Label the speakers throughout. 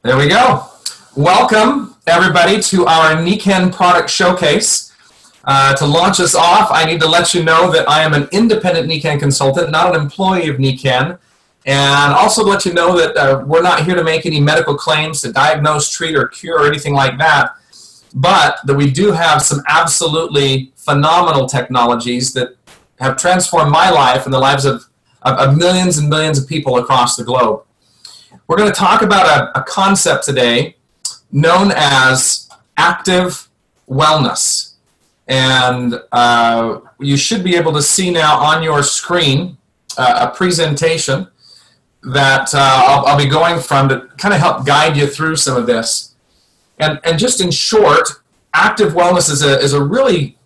Speaker 1: There we go. Welcome, everybody, to our Nikken product showcase. To launch us off, I need to let you know that I am an independent Nikken consultant, not an employee of Nikken. And also to let you know that we're not here to make any medical claims to diagnose, treat, or cure or anything like that, but that we do have some absolutely phenomenal technologies that have transformed my life and the lives of millions and millions of people across the globe. We're going to talk about a concept today known as active wellness. And you should be able to see now on your screen a presentation that I'll be going from to kind of help guide you through some of this. And just in short, active wellness is a really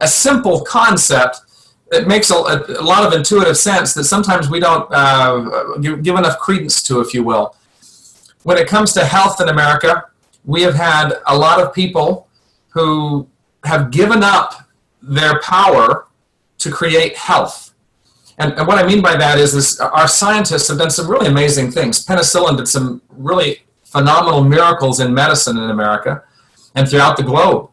Speaker 1: a simple concept. It makes a lot of intuitive sense that sometimes we don't give enough credence to, if you will. When it comes to health in America, we have had a lot of people who have given up their power to create health. And what I mean by that is our scientists have done some really amazing things. Penicillin did some really phenomenal miracles in medicine in America and throughout the globe.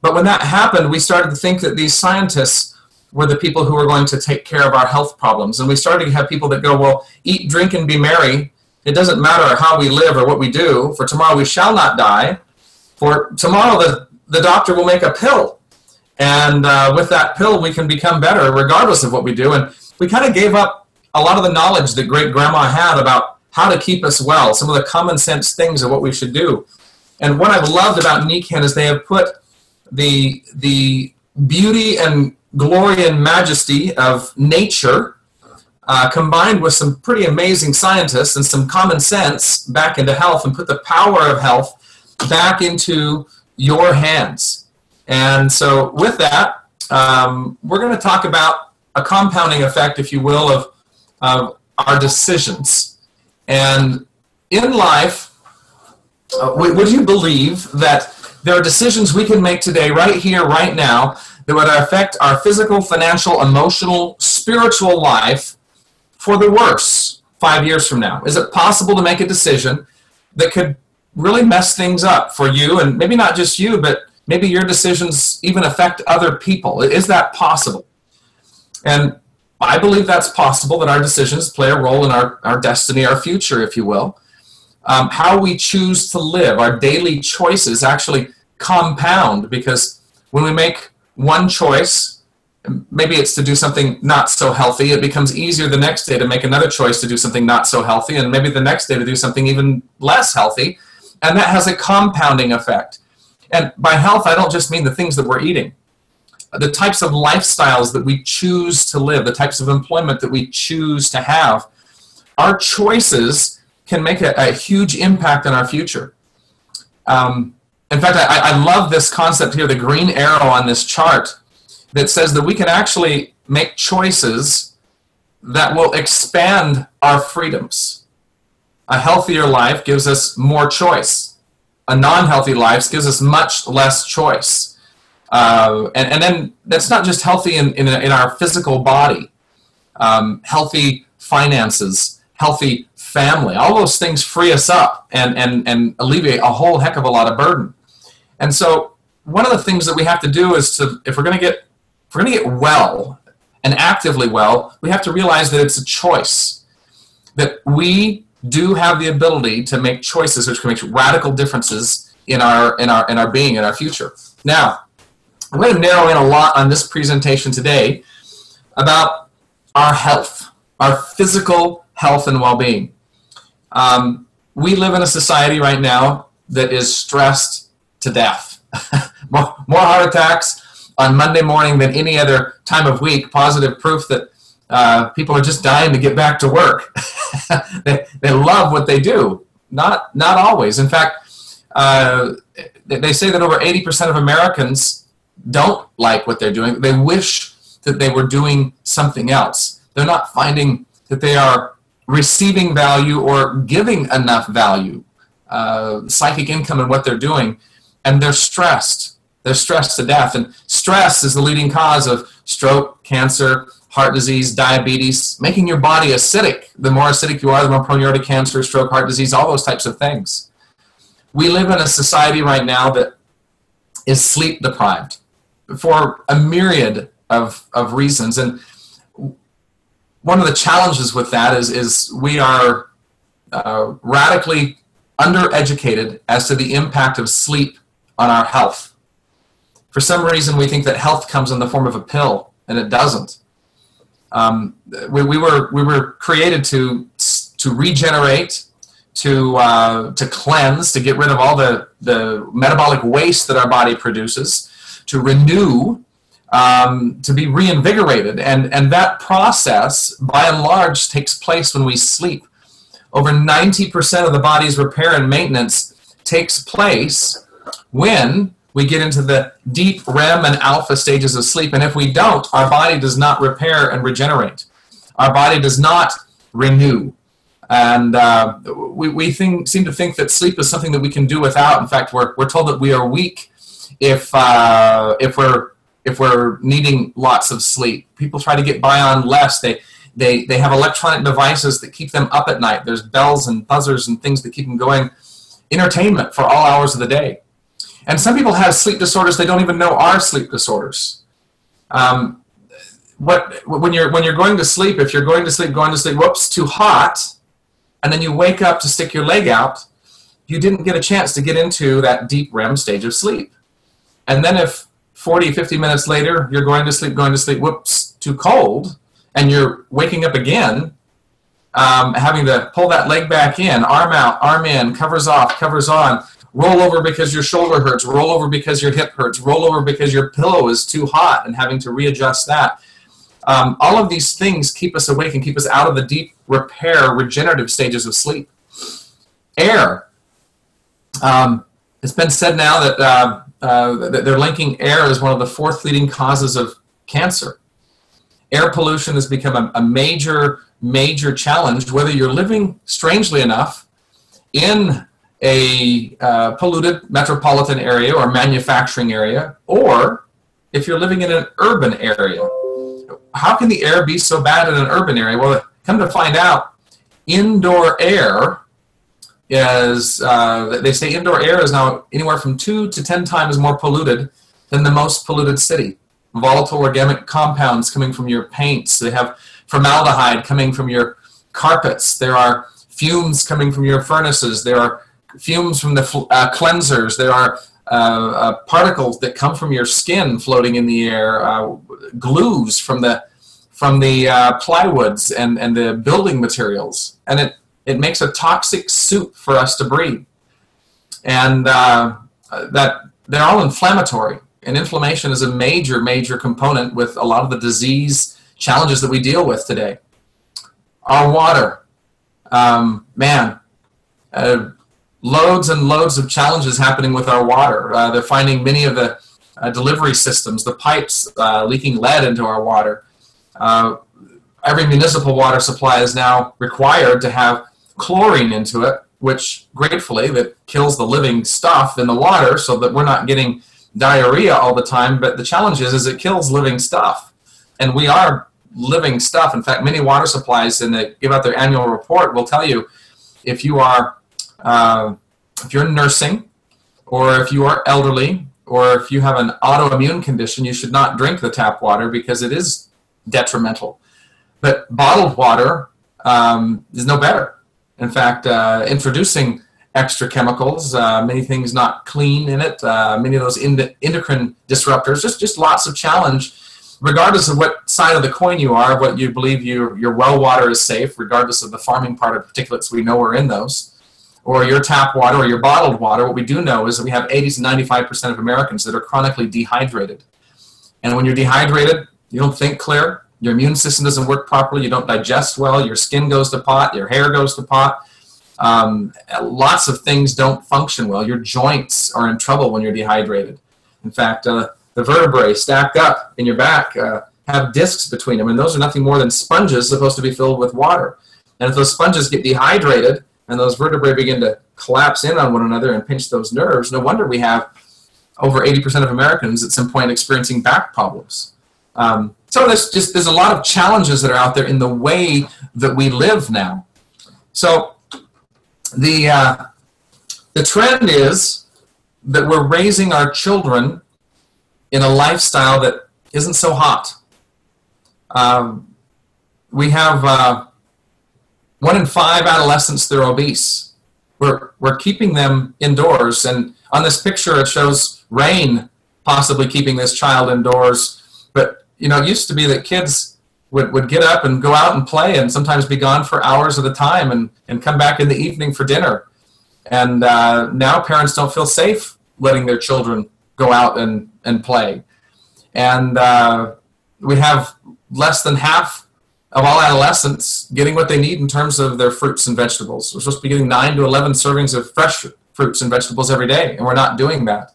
Speaker 1: But when that happened, we started to think that these scientists were the people who were going to take care of our health problems. And we started to have people that go, well, eat, drink, and be merry. It doesn't matter how we live or what we do. For tomorrow we shall not die. For tomorrow the doctor will make a pill. And with that pill we can become better regardless of what we do. And we kind of gave up a lot of the knowledge that great-grandma had about how to keep us well, some of the common sense things of what we should do. And what I've loved about Nikken is they have put the beauty and glory and majesty of nature combined with some pretty amazing scientists and some common sense back into health and put the power of health back into your hands. And so with that, we're going to talk about a compounding effect, if you will, of our decisions. And in life, would you believe that there are decisions we can make today, right here, right now, that would affect our physical, financial, emotional, spiritual life for the worse 5 years from now? Is it possible to make a decision that could really mess things up for you, and maybe not just you, but maybe your decisions even affect other people? Is that possible? And I believe that's possible, that our decisions play a role in our destiny, our future, if you will. How we choose to live, our daily choices actually compound, because when we make one choice, maybe it's to do something not so healthy, it becomes easier the next day to make another choice to do something not so healthy, and maybe the next day to do something even less healthy, and that has a compounding effect. And by health, I don't just mean the things that we're eating. The types of lifestyles that we choose to live, the types of employment that we choose to have, our choices can make a huge impact on our future. In fact, I love this concept here, the green arrow on this chart, that says that we can actually make choices that will expand our freedoms. A healthier life gives us more choice. A non-healthy life gives us much less choice. And then that's not just healthy in our physical body. Healthy finances, healthy family, all those things free us up and alleviate a whole heck of a lot of burden. And so one of the things that we have to do is if we're going to get well and actively well, we have to realize that it's a choice, that we do have the ability to make choices which can make radical differences in our being, in our future. Now, I'm going to narrow in a lot on this presentation today about our health, our physical health and well-being. We live in a society right now that is stressed to death. more heart attacks on Monday morning than any other time of week. Positive proof that people are just dying to get back to work. they love what they do. Not always. In fact, they say that over 80% of Americans don't like what they're doing. They wish that they were doing something else. They're not finding that they are receiving value or giving enough value, psychic income in what they're doing, and they're stressed. They're stressed to death, and stress is the leading cause of stroke, cancer, heart disease, diabetes, making your body acidic. The more acidic you are, the more prone you are to cancer, stroke, heart disease, all those types of things. We live in a society right now that is sleep deprived for a myriad of reasons. And one of the challenges with that is we are radically undereducated as to the impact of sleep on our health. For some reason, we think that health comes in the form of a pill, and it doesn't. We were created to regenerate, to cleanse, to get rid of all the metabolic waste that our body produces, to renew, to be reinvigorated. And that process, by and large, takes place when we sleep. Over 90% of the body's repair and maintenance takes place when we get into the deep REM and alpha stages of sleep. And if we don't, our body does not repair and regenerate. Our body does not renew. And we seem to think that sleep is something that we can do without. In fact, we're told that we are weak if we're needing lots of sleep. People try to get by on less. They have electronic devices that keep them up at night. There's bells and buzzers and things that keep them going. Entertainment for all hours of the day. And some people have sleep disorders they don't even know are sleep disorders. When you're going to sleep, if you're going to sleep, whoops, too hot, and then you wake up to stick your leg out, you didn't get a chance to get into that deep REM stage of sleep. And then if 40, 50 minutes later, you're going to sleep, whoops, too cold, and you're waking up again, having to pull that leg back in, arm out, arm in, covers off, covers on, roll over because your shoulder hurts, roll over because your hip hurts, roll over because your pillow is too hot and having to readjust that. All of these things keep us awake and keep us out of the deep repair, regenerative stages of sleep. Air. It's been said now that they're linking air as one of the 4th leading causes of cancer. Air pollution has become a major, major challenge, whether you're living, strangely enough, in a polluted metropolitan area or manufacturing area, or if you're living in an urban area. How can the air be so bad in an urban area? Well, come to find out, indoor air is, they say indoor air is now anywhere from 2 to 10 times more polluted than the most polluted city. Volatile organic compounds coming from your paints. They have formaldehyde coming from your carpets. There are fumes coming from your furnaces. There are fumes from the cleansers. There are particles that come from your skin floating in the air, glues from the plywoods and the building materials, and it makes a toxic soup for us to breathe. And that they're all inflammatory, and inflammation is a major, major component with a lot of the disease challenges that we deal with today. Our water, loads and loads of challenges happening with our water. They're finding many of the delivery systems, the pipes leaking lead into our water. Every municipal water supply is now required to have chlorine into it, which gratefully that kills the living stuff in the water so that we're not getting diarrhea all the time. But the challenge is it kills living stuff. And we are living stuff. In fact, many water supplies, and they give out their annual report, will tell you if you are if you're nursing, or if you are elderly, or if you have an autoimmune condition, you should not drink the tap water because it is detrimental. But bottled water is no better. In fact, introducing extra chemicals, many things not clean in it, many of those endocrine disruptors, just lots of challenge, regardless of what side of the coin you are, what you believe your well water is safe, regardless of the farming part of particulates we know are in those, or your tap water or your bottled water. What we do know is that we have 80 to 95% of Americans that are chronically dehydrated. And when you're dehydrated, you don't think clear, your immune system doesn't work properly, you don't digest well, your skin goes to pot, your hair goes to pot. Lots of things don't function well. Your joints are in trouble when you're dehydrated. In fact, the vertebrae stacked up in your back have discs between them, and those are nothing more than sponges supposed to be filled with water. And if those sponges get dehydrated and those vertebrae begin to collapse in on one another and pinch those nerves, no wonder we have over 80% of Americans at some point experiencing back problems. So there's a lot of challenges that are out there in the way that we live now. So the trend is that we're raising our children in a lifestyle that isn't so hot. We have 1 in 5 adolescents that are obese. We're keeping them indoors, and on this picture it shows rain possibly keeping this child indoors. But you know, it used to be that kids would get up and go out and play and sometimes be gone for hours at a time and come back in the evening for dinner. And now parents don't feel safe letting their children go out and play. And we have less than half of all adolescents getting what they need in terms of their fruits and vegetables. We're supposed to be getting 9 to 11 servings of fresh fruits and vegetables every day, and we're not doing that.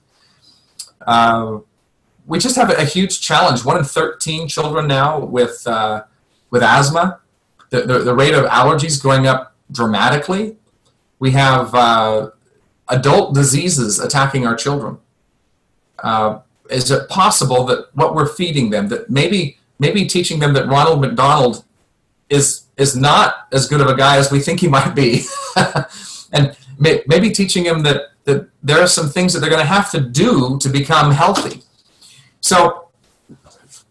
Speaker 1: We just have a huge challenge. 1 in 13 children now with asthma. The rate of allergies going up dramatically. We have adult diseases attacking our children. Is it possible that what we're feeding them, that maybe teaching them that Ronald McDonald is not as good of a guy as we think he might be, and maybe teaching them that there are some things that they're going to have to do to become healthy. So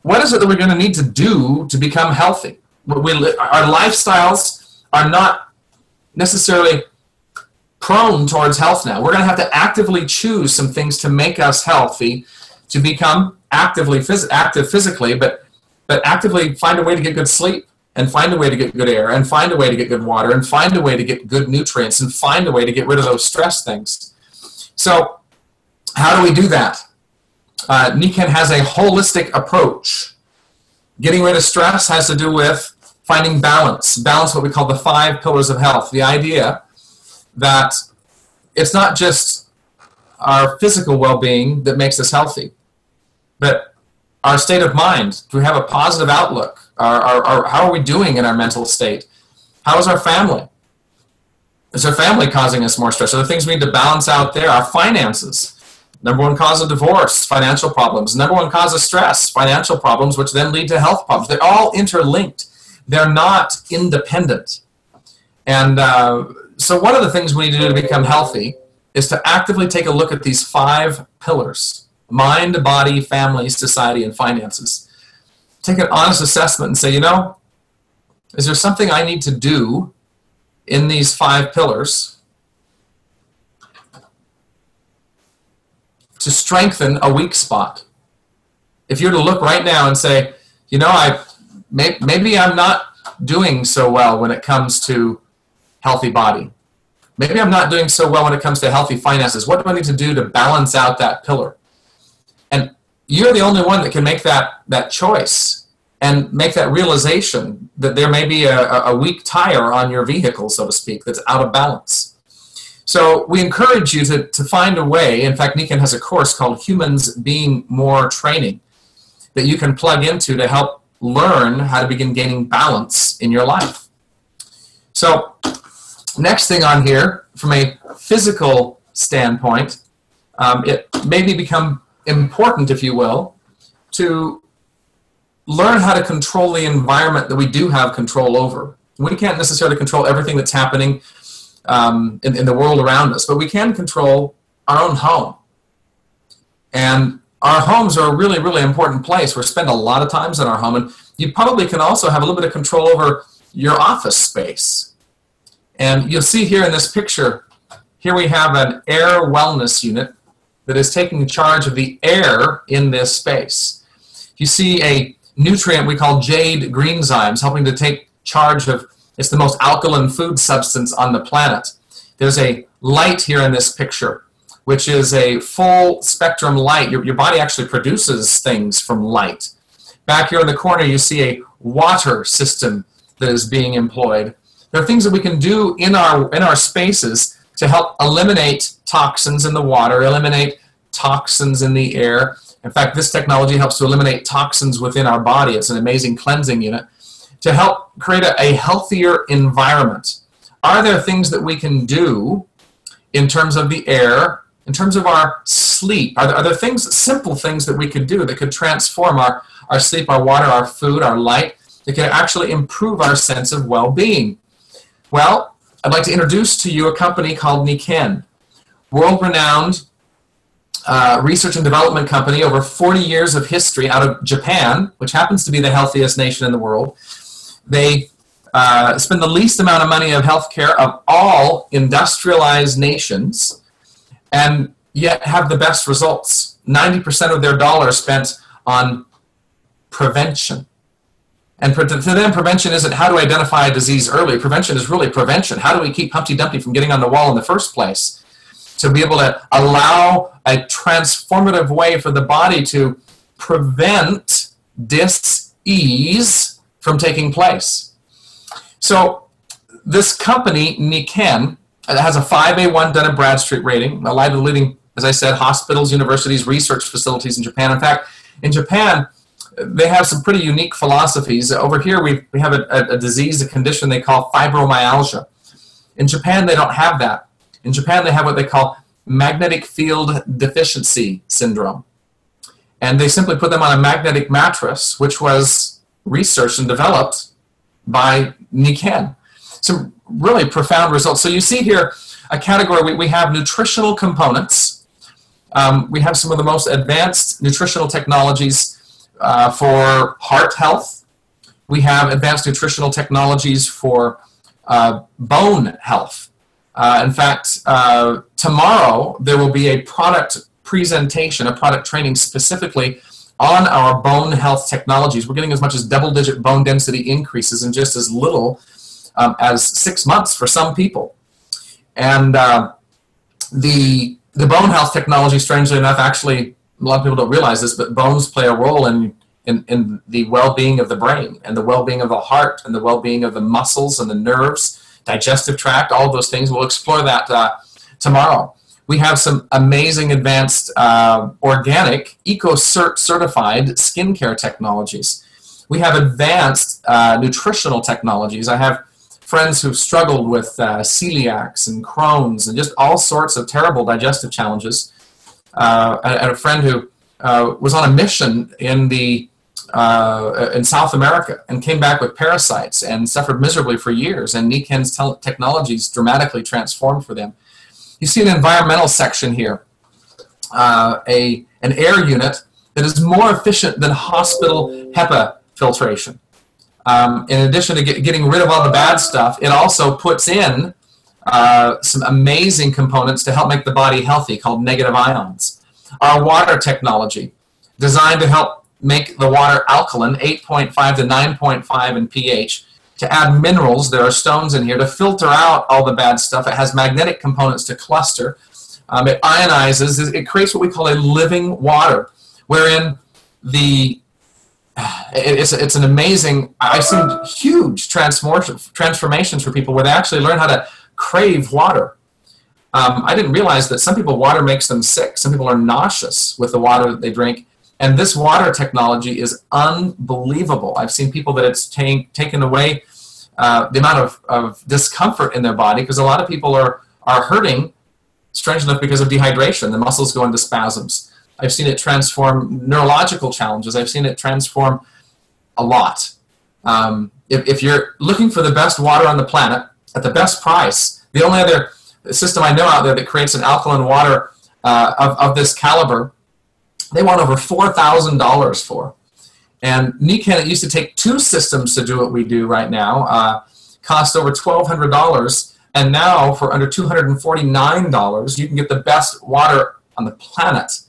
Speaker 1: what is it that we're going to need to do to become healthy? Our lifestyles are not necessarily prone towards health now. We're going to have to actively choose some things to make us healthy, to become active physically, but actively find a way to get good sleep, and find a way to get good air, and find a way to get good water, and find a way to get good nutrients, and find a way to get rid of those stress things. So how do we do that? Nikken has a holistic approach. Getting rid of stress has to do with finding balance. Balance, what we call the 5 pillars of health. The idea that it's not just our physical well-being that makes us healthy, but our state of mind. Do we have a positive outlook? How are we doing in our mental state? How is our family? Is our family causing us more stress? Are there things we need to balance out there? Our finances. Number 1 cause of divorce, financial problems. Number 1 cause of stress, financial problems, which then lead to health problems. They're all interlinked. They're not independent. And so one of the things we need to do to become healthy is to actively take a look at these 5 pillars: mind, body, family, society, and finances. Take an honest assessment and say, you know, is there something I need to do in these 5 pillars to strengthen a weak spot? If you were to look right now and say, you know, maybe I'm not doing so well when it comes to healthy body. Maybe I'm not doing so well when it comes to healthy finances. What do I need to do to balance out that pillar? And you're the only one that can make that choice and make that realization that there may be a weak tire on your vehicle, so to speak, that's out of balance. So we encourage you to find a way. In fact, Nikken has a course called Humans Being More Training that you can plug into to help learn how to begin gaining balance in your life. So next thing on here, from a physical standpoint, it maybe become important, if you will, to learn how to control the environment that we do have control over. We can't necessarily control everything that's happening in the world around us, but we can control our own home. And our homes are a really, really important place. We spend a lot of times in our home, and you probably can also have a little bit of control over your office space. And you'll see here in this picture, here we have an air wellness unit that is taking charge of the air in this space. You see a nutrient we call jade greenzymes helping to take charge of, it's the most alkaline food substance on the planet. There's a light here in this picture, which is a full spectrum light. Your body actually produces things from light. Back here in the corner, you see a water system that is being employed. There are things that we can do in our spaces to help eliminate toxins in the water, eliminate toxins in the air. In fact, this technology helps to eliminate toxins within our body. It's an amazing cleansing unit to help create a healthier environment. Are there things that we can do in terms of the air, in terms of our sleep? Are there things, simple things that we could do that could transform our sleep, our water, our food, our light. It can actually improve our sense of well-being. Well, I'd like to introduce to you a company called Nikken, world-renowned research and development company, over 40 years of history, out of Japan, which happens to be the healthiest nation in the world. They spend the least amount of money of healthcare of all industrialized nations, and yet have the best results. 90% of their dollars spent on prevention. And to them, prevention isn't how to identify a disease early. Prevention is really prevention. How do we keep Humpty Dumpty from getting on the wall in the first place? To be able to allow a transformative way for the body to prevent dis-ease from taking place. So this company, Nikken, has a 5A1 Dun & Bradstreet rating, allied with leading, as I said, hospitals, universities, research facilities in Japan. In fact, in Japan, they have some pretty unique philosophies. Over here, we have a disease, a condition they call fibromyalgia. In Japan, they don't have that. In Japan, they have what they call magnetic field deficiency syndrome. And they simply put them on a magnetic mattress, which was researched and developed by Nikken. Some really profound results. So you see here a category, we have nutritional components. We have some of the most advanced nutritional technologies for heart health. We have advanced nutritional technologies for bone health. In fact, tomorrow there will be a product presentation, a product training specifically on our bone health technologies. We're getting as much as double-digit bone density increases in just as little as 6 months for some people. And the bone health technology, strangely enough, actually, a lot of people don't realize this, but bones play a role in the well-being of the brain and the well-being of the heart and the well-being of the muscles and the nerves, digestive tract, all of those things. We'll explore that tomorrow. We have some amazing advanced organic, EcoCert certified skincare technologies. We have advanced nutritional technologies. I have friends who've struggled with celiacs and Crohn's and just all sorts of terrible digestive challenges. And a friend who was on a mission in South America and came back with parasites and suffered miserably for years, and Nikken's technologies dramatically transformed for them. You see an environmental section here, an air unit that is more efficient than hospital HEPA filtration. In addition to getting rid of all the bad stuff, it also puts in some amazing components to help make the body healthy called negative ions. Our water technology, designed to help make the water alkaline, 8.5 to 9.5 in pH, to add minerals. There are stones in here to filter out all the bad stuff. It has magnetic components to cluster. It ionizes. It creates what we call a living water, wherein it's an amazing, I've seen huge transformations for people where they actually learn how to crave water. I didn't realize that some people, water makes them sick. Some people are nauseous with the water that they drink. And this water technology is unbelievable. I've seen people that it's taken away the amount of discomfort in their body, because a lot of people are hurting, strange enough, because of dehydration. The muscles go into spasms. I've seen it transform neurological challenges. I've seen it transform a lot. If you're looking for the best water on the planet at the best price, the only other system I know out there that creates an alkaline water of this caliber, they want over $4,000 for. And Nikken, it used to take 2 systems to do what we do right now, cost over $1,200, and now for under $249, you can get the best water on the planet.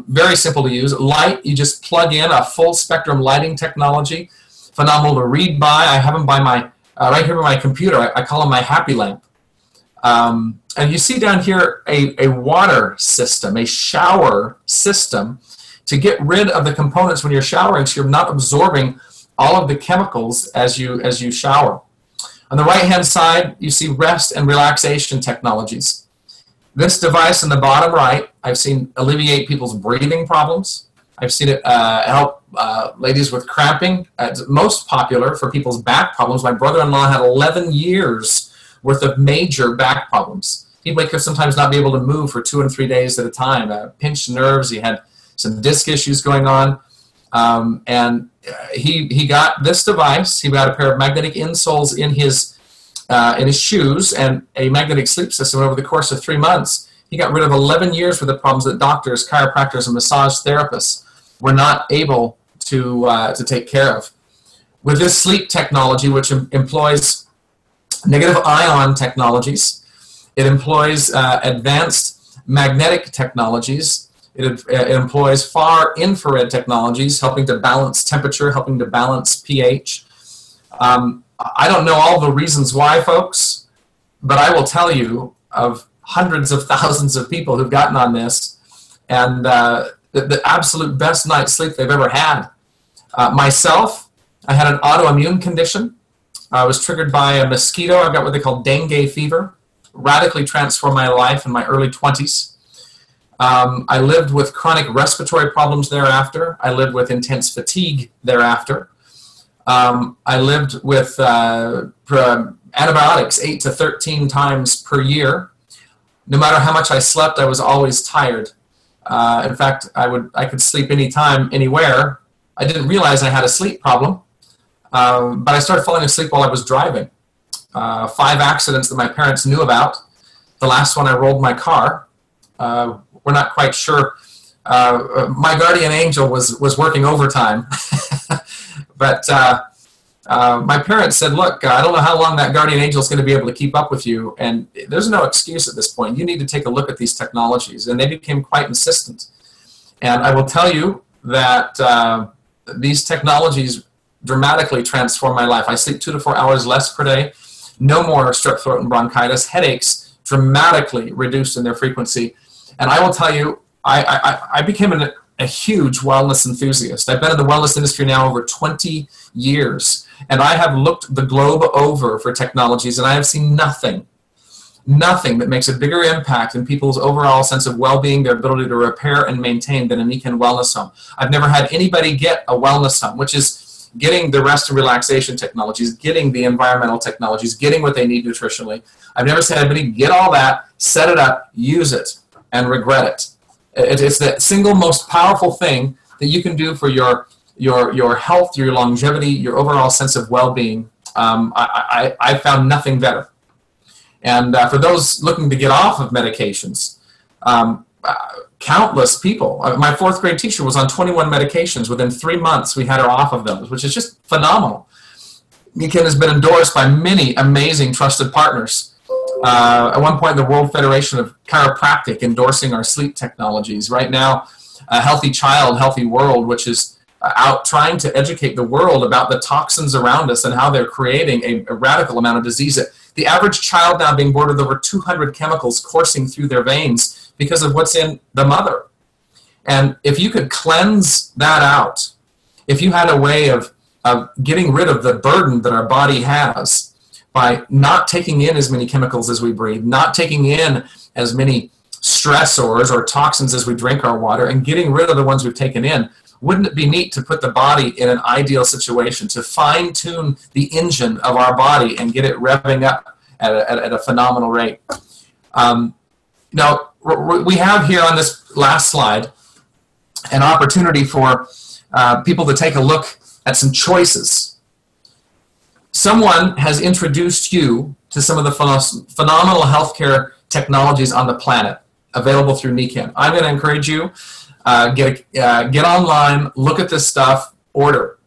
Speaker 1: Very simple to use. Light, you just plug in a full spectrum lighting technology, phenomenal to read by. I have them by my, right here by my computer. I call them my happy lamp. And you see down here a water system, a shower system, to get rid of the components when you're showering, so you're not absorbing all of the chemicals as you shower. On the right-hand side, you see rest and relaxation technologies. This device in the bottom right, I've seen alleviate people's breathing problems. I've seen it help ladies with cramping. It's most popular for people's back problems. My brother-in-law had 11 years worth of major back problems. People could sometimes not be able to move for 2 and 3 days at a time. Pinched nerves, he had some disc issues going on. And he got this device. He got a pair of magnetic insoles in his shoes and a magnetic sleep system. Over the course of 3 months, he got rid of 11 years worth of problems that doctors, chiropractors, and massage therapists were not able to take care of. With this sleep technology, which employs negative ion technologies, it employs advanced magnetic technologies, it employs far infrared technologies, helping to balance temperature, helping to balance pH. I don't know all the reasons why, folks, but I will tell you of hundreds of thousands of people who've gotten on this, and the absolute best night's sleep they've ever had. Myself, I had an autoimmune condition. I was triggered by a mosquito. I got what they call dengue fever. Radically transformed my life in my early 20s. I lived with chronic respiratory problems thereafter. I lived with intense fatigue thereafter. I lived with antibiotics 8 to 13 times per year. No matter how much I slept, I was always tired. In fact, I could sleep anytime, anywhere. I didn't realize I had a sleep problem, but I started falling asleep while I was driving. 5 accidents that my parents knew about. The last one, I rolled my car. We're not quite sure. My guardian angel was working overtime. But my parents said, look, I don't know how long that guardian angel is going to be able to keep up with you, and there's no excuse at this point. You need to take a look at these technologies. And they became quite insistent. And I will tell you that these technologies dramatically transformed my life. I sleep 2 to 4 hours less per day. No more strep throat and bronchitis. Headaches dramatically reduced in their frequency. And I will tell you, I became a huge wellness enthusiast. I've been in the wellness industry now over 20 years, and I have looked the globe over for technologies, and I have seen nothing that makes a bigger impact in people's overall sense of well-being, their ability to repair and maintain, than a Nikken wellness home. I've never had anybody get a wellness home, which is getting the rest and relaxation technologies, getting the environmental technologies, getting what they need nutritionally. I've never said anybody get all that, set it up, use it, and regret it. It's the single most powerful thing that you can do for your health, your longevity, your overall sense of well-being. I found nothing better. And for those looking to get off of medications, countless people. My 4th grade teacher was on 21 medications. Within 3 months, we had her off of those, which is just phenomenal. Nikken has been endorsed by many amazing trusted partners. At one point, the World Federation of Chiropractic endorsing our sleep technologies. Right now, Healthy Child, Healthy World, which is out trying to educate the world about the toxins around us and how they're creating a radical amount of disease. The average child now being born with over 200 chemicals coursing through their veins because of what's in the mother. And if you could cleanse that out, if you had a way of getting rid of the burden that our body has by not taking in as many chemicals as we breathe, not taking in as many stressors or toxins as we drink our water, and getting rid of the ones we've taken in, wouldn't it be neat to put the body in an ideal situation, to fine-tune the engine of our body and get it revving up at a phenomenal rate? Now, we have here on this last slide an opportunity for people to take a look at some choices. Someone has introduced you to some of the phenomenal healthcare technologies on the planet available through Nikken. I'm going to encourage you, get online, look at this stuff, order.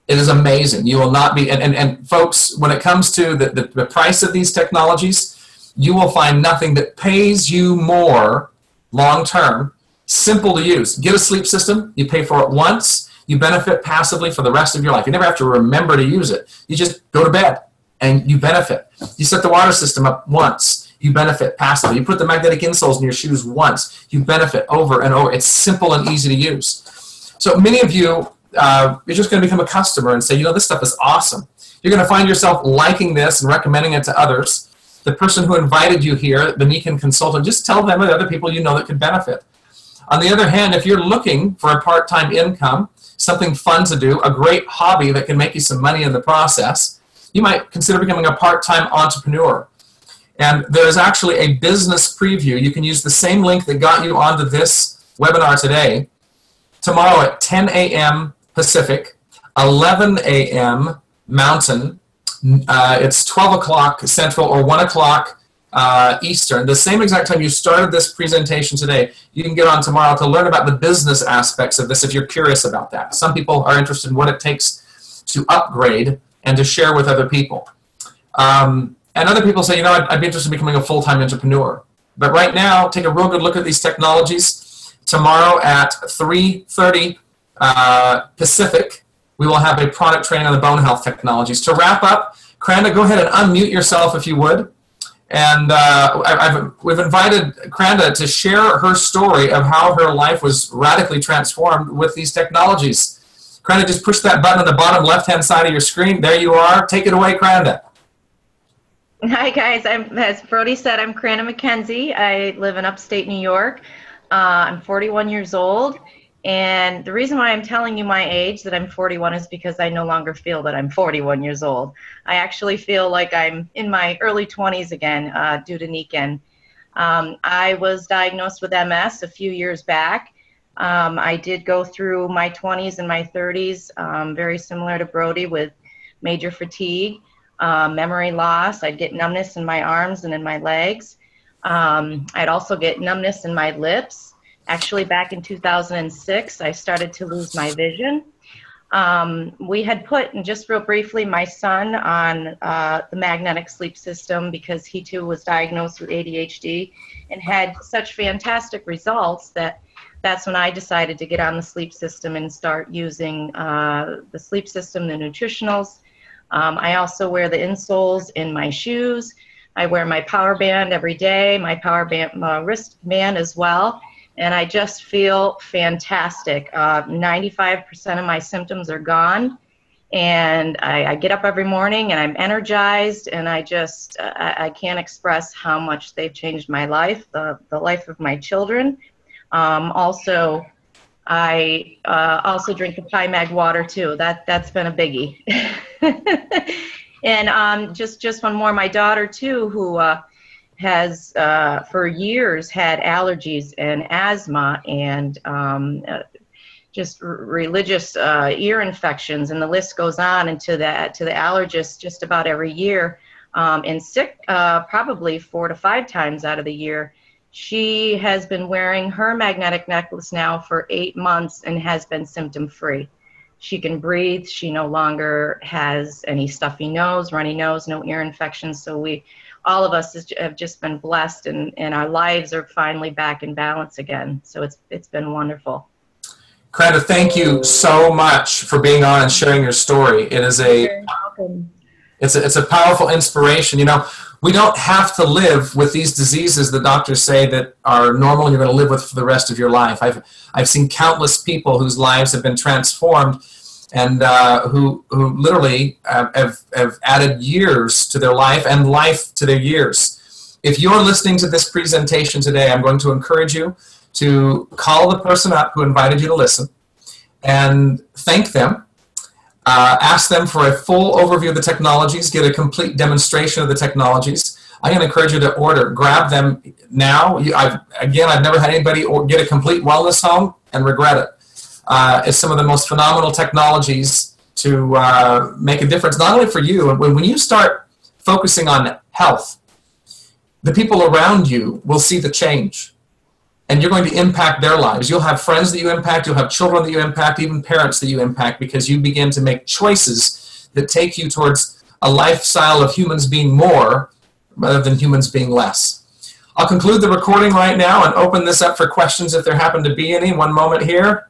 Speaker 1: It is amazing. You will not be, and folks, when it comes to the price of these technologies, you will find nothing that pays you more long-term, simple to use. Get a sleep system, you pay for it once, you benefit passively for the rest of your life. You never have to remember to use it. You just go to bed and you benefit. You set the water system up once, you benefit passively. You put the magnetic insoles in your shoes once, you benefit over and over. It's simple and easy to use. So many of you, you're just going to become a customer and say, you know, this stuff is awesome. You're going to find yourself liking this and recommending it to others. The person who invited you here, the Nikken consultant, just tell them and other people you know that could benefit. On the other hand, if you're looking for a part-time income, something fun to do, a great hobby that can make you some money in the process, you might consider becoming a part-time entrepreneur. And there's actually a business preview. You can use the same link that got you onto this webinar today. Tomorrow at 10 a.m. Pacific, 11 a.m. Mountain. It's 12 o'clock Central or 1 o'clock Eastern. The same exact time you started this presentation today, you can get on tomorrow to learn about the business aspects of this if you're curious about that. Some people are interested in what it takes to upgrade and to share with other people. And other people say, you know, I'd be interested in becoming a full-time entrepreneur. But right now, take a real good look at these technologies. Tomorrow at 3:30 Pacific, we will have a product training on the bone health technologies. To wrap up, Krandah, go ahead and unmute yourself if you would. And we've invited Krandah to share her story of how her life was radically transformed with these technologies. Krandah, just push that button on the bottom left-hand side of your screen. There you are. Take it away, Krandah.
Speaker 2: Hi, guys. As Brody said, I'm Crandah Mckenzie. I live in upstate New York. I'm 41 years old. And the reason why I'm telling you my age, that I'm 41, is because I no longer feel that I'm 41 years old. I actually feel like I'm in my early 20s again due to Nikken. I was diagnosed with MS a few years back. I did go through my 20s and my 30s, very similar to Brody, with major fatigue, memory loss. I'd get numbness in my arms and in my legs. I'd also get numbness in my lips. Actually, back in 2006, I started to lose my vision. We had put, and just real briefly, my son on the magnetic sleep system because he too was diagnosed with ADHD and had such fantastic results that that's when I decided to get on the sleep system and start using the sleep system, the nutritionals. I also wear the insoles in my shoes. I wear my power band every day, my power band, wristband as well. And I just feel fantastic. 95% of my symptoms are gone. And I get up every morning and I'm energized, and I can't express how much they've changed my life, the life of my children. Also, I also drink the Mag water too. That's been a biggie. And just one more, my daughter too, who has for years had allergies and asthma and just religious ear infections, and the list goes on, and to the allergist just about every year, and sick probably 4 to 5 times out of the year. She has been wearing her magnetic necklace now for 8 months and has been symptom free. She can breathe. She no longer has any stuffy nose, runny nose, no ear infections. So all of us have just been blessed, and our lives are finally back in balance again. So it's been wonderful.
Speaker 1: Krandah, thank you so much for being on and sharing your story. It is it's a powerful inspiration. You know, we don't have to live with these diseases that doctors say that are normal and you're going to live with for the rest of your life. I've seen countless people whose lives have been transformed, and who literally have added years to their life and life to their years. If you're listening to this presentation today, I'm going to encourage you to call the person up who invited you to listen and thank them. Ask them for a full overview of the technologies, get a complete demonstration of the technologies. I'm going to encourage you to order. Grab them now. I've never had anybody get a complete wellness home and regret it. It's some of the most phenomenal technologies to make a difference, not only for you. And when you start focusing on health, the people around you will see the change. And you're going to impact their lives. You'll have friends that you impact, you'll have children that you impact, even parents that you impact, because you begin to make choices that take you towards a lifestyle of humans being more rather than humans being less. I'll conclude the recording right now and open this up for questions if there happen to be any. One moment here.